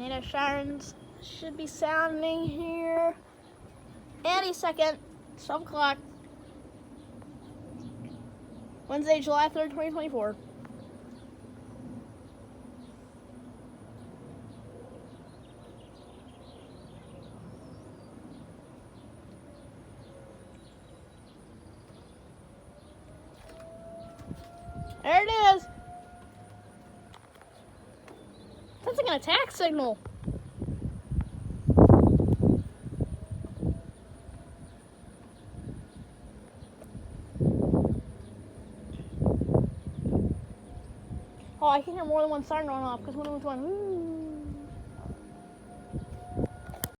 Tornado sirens should be sounding here any second. 12 o'clock. Wednesday, July 3rd, 2024. There it is. That's like an attack signal. Oh, I can hear more than one siren going off because one of them's going, woo.